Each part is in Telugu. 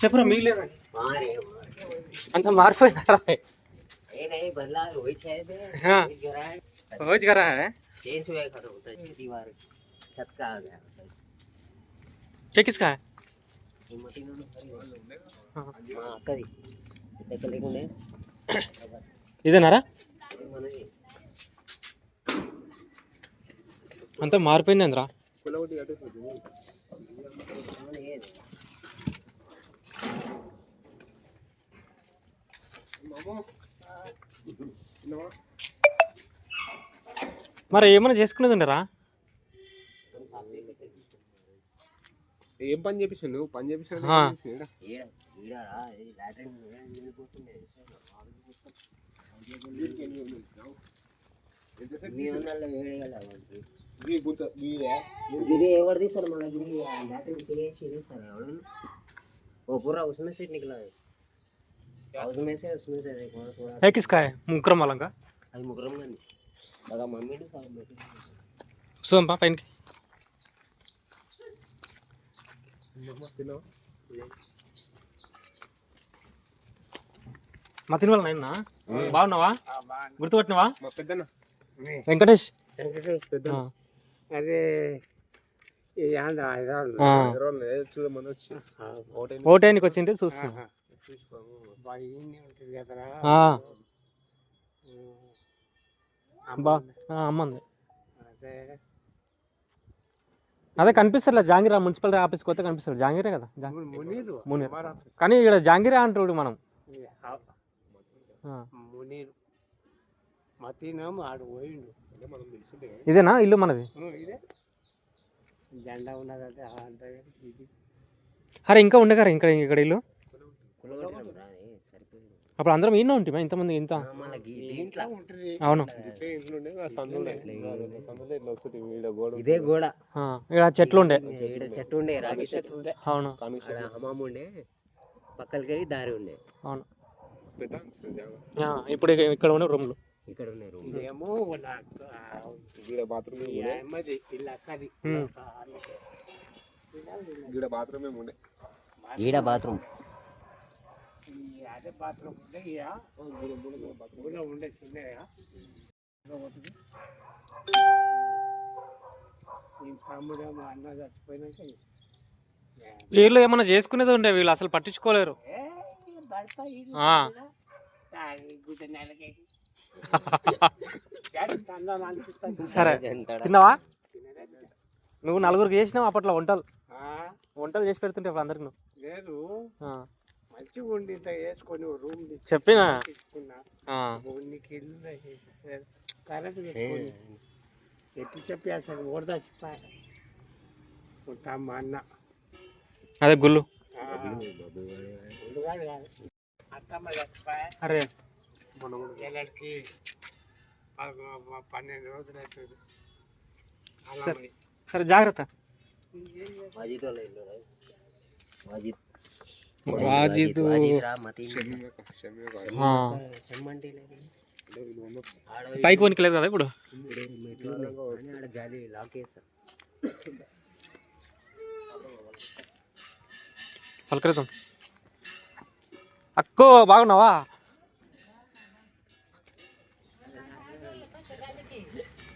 చెప్పరా మిగిలిన अंत मारिపోయిందా नहीं बदला वही शायद हाँ रोज कर रहा है चेंज हुआ खत्म होता है दीवार छत का आ गया ये किसका है करी ఇదేనారా అంతా మారిపోయింది అందరా మరి ఏమైనా చేసుకునేది ఉండరా ఏం పని చేపిస్తాను నువ్వు పని చేపిస్తాను ఎవరు తీస్తారు మన वो पूरा उसमें से निकला है उसमें से थोड़ा है किसका है मुकरम वाला का అది ముగ్గురం కానీ బాగా మమ్మీ చూద్దాం పైనకి మా తిని వాళ్ళ నాయన బాగున్నావా గుర్తుపట్టినవా వెంకటేష్ అదే ఓటేనికి వచ్చింటే చూస్తున్నా అమ్మంది అదే కనిపిస్తారు జాంగీరా మున్సిపల్ ఆఫీస్కి వస్తే కనిపిస్తారు జాంగీరే కదా మునీర్ కానీ ఇక్కడ జాంగీరా అంటాడు మనం ఇదేనా ఇల్లు మనది అరే ఇంకా ఉండే కదా ఇక్కడ ఇల్లు అప్పుడు అందరం ఈయన ఉంటామా ఇంతమంది ఇంత అవును ఇదే గోడ ఇక్కడ చెట్లు ఉండే చెట్టు ఉండే రాగి చెట్టు ఉండే అవును హమాం ఉండే పక్కలకి దారి ఉండే అవును ఇప్పుడు ఇక్కడ ఉండే రూమ్లు ఇక్కడ ఉన్నాయి రూమ్ ఏమో బాత్రూమ్ ఈడ బాత్రూమ్ అదే బాత్రూమ్ ఉండే చిన్నగా తమ్ముడు మా అన్న చచ్చిపోయినాక వీళ్ళు ఏమన్నా చేసుకునేది ఉండే వీళ్ళు అసలు పట్టించుకోలేరు సరే తిన్నావా నువ్వు నలుగురికి చేసినావు అప్పట్లో వంటలు చేసి పెడుతుంటే అందరికి నువ్వు లేదు మంచిగా ఉండి వేసుకొని రూమ్ చెప్పినా కరెంట్ ఎట్లు చెప్పి అసలు ఓడదా చెప్పా మా అన్న అదే గుళ్ళు అత్తమ్మ చచ్చిపోయా అరే ఏళ్ళకి 12 రోజులు అవుతుంది సరే జాగ్రత్త పైకి వనికలేదు కదా ఇప్పుడు పలకరిద్దాం అక్కో బాగున్నావా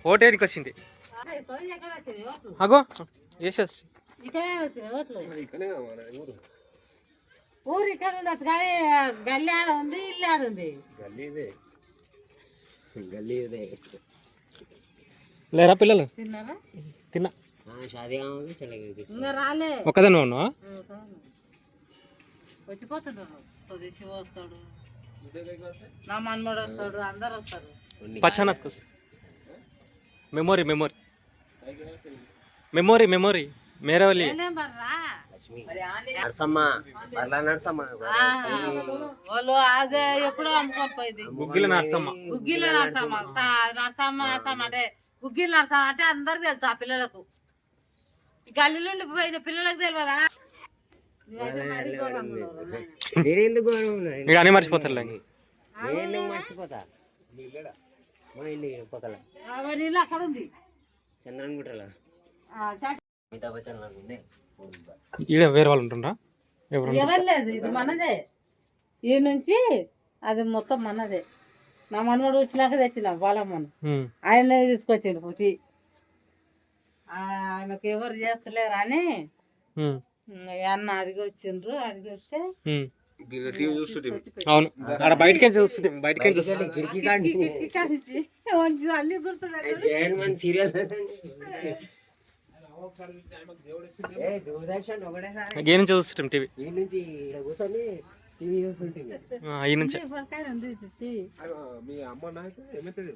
ఓటేనికి వచ్చింది అగో వేసేసి ఊరు ఇక్కడ ఉండొచ్చు కానీ గల్లీ ఆడ ఉంది ఇల్లు ఆడ ఉంది లేరా పిల్లలు తిన్నారా తిన్నా ఇంకా రాలే ఒక్కదాన్ని ఉన్నావా వచ్చిపోతున్నారు శివ వస్తాడు నా మన్మడు వస్తాడు అందరు వస్తారు పచ్చానత్ మెమోరీ మెమోరీ మెమోరీ మెమోరీ మేరవల్లి వాళ్ళు అదే ఎప్పుడో అమ్ముకొని పోయింది గుగ్గిల నరసమ్మ గుగ్గిల నరసమ్మ నరసమ్మ అంటే గుగ్గిల నరసమ్మ అంటే అందరికి తెలుసు ఆ పిల్లలకు గల్లీలో పోయిన పిల్లలకు తెలియదా అని మర్చిపోతారు మర్చిపోతా నీళ్ళు అక్కడ ఉంది చంద్రన్ గుట్టలో ఈడ వేరే వాళ్ళు ఉంటుండ్రా ఎవరు ఎవరు లేదు, ఇది మనదే. ఈ నుంచి అది మొత్తం మనదే. నా మనవడు వచ్చినాక తెచ్చిన బాలమ్మను, ఆయన తీసుకొచ్చిండు పుట్టి. ఆమెకు ఎవరు చేస్తలేరు అని అన్న అడిగి వచ్చిండ్రు. అడిగి వస్తే టీవీ చూస్తుంటే అవును ఆడ బయటకే చూస్తుంటే బయటకే చూస్తుంటే కిటికీ కాండి అన్ని గుర్తున్నాయి. సీరియల్ గేమ్ చూస్తుంటాం టీవీ ఈ నుంచి ఇక్కడ కూర్చొని టీవీ చూస్తుంటుంది. ఈ నుంచి మీ అమ్మ నాకు ఏమైతుంది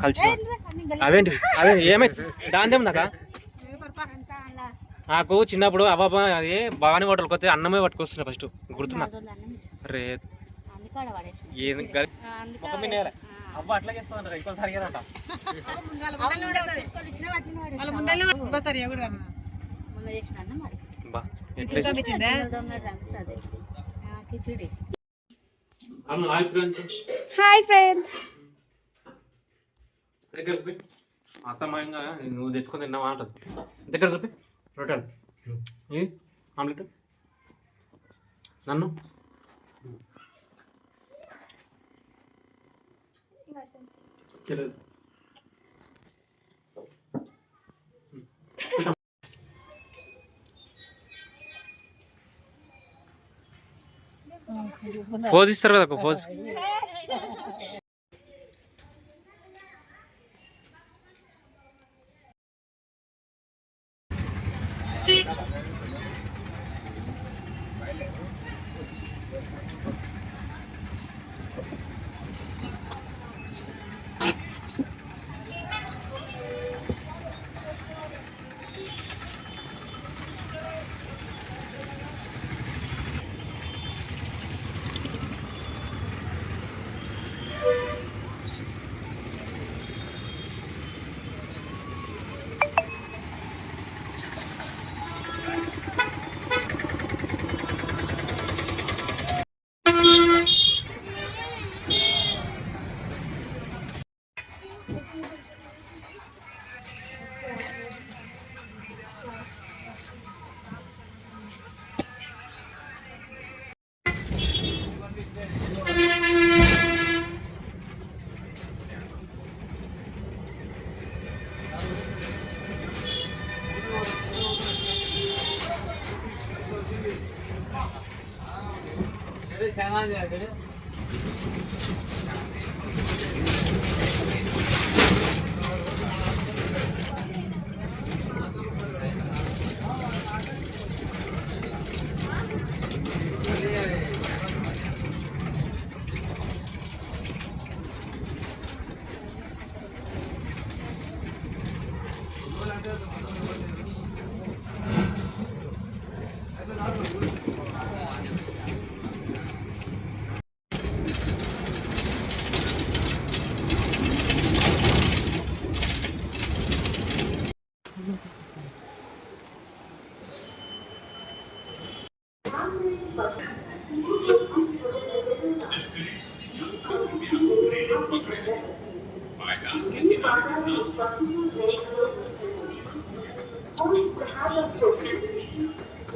కలిసి అవేంటి అవే ఏమైతే దాందేం నాక నాకు చిన్నప్పుడు అవ్వ అది భవానీ హోటల్కి వస్తే అన్నమే పట్టుకొస్తున్నా ఫస్ట్ గుర్తున్నా. రే అవ్వ అట్లా చేస్తుందంట ఇంకోసారి అంట. Hi friends. దగ్గర చూపి అత్తమాయంగా నువ్వు తెచ్చుకొని తిన్నావా అంటది. దగ్గర చూపి రొట్టెలు ఇది ఆమ్లెట్ నన్ను పోజ్ ఇస్తారు కదా పోజ్.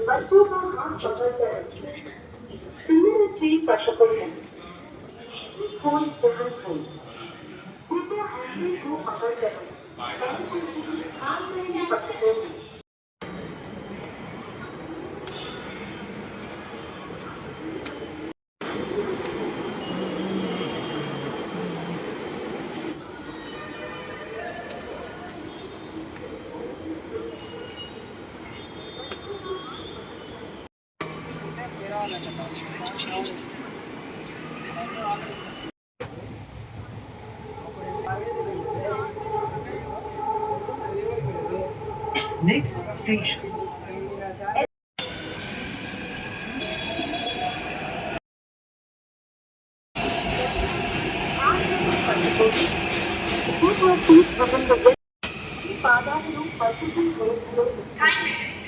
बच्चों का हाथ पकड़कर सुंदर पशुपति स्कूल जहाँ थे कृपया हैंडल को पकड़कर हाथ में पकड़कर Next station. Put your feet within the width. Pada to perfectly close.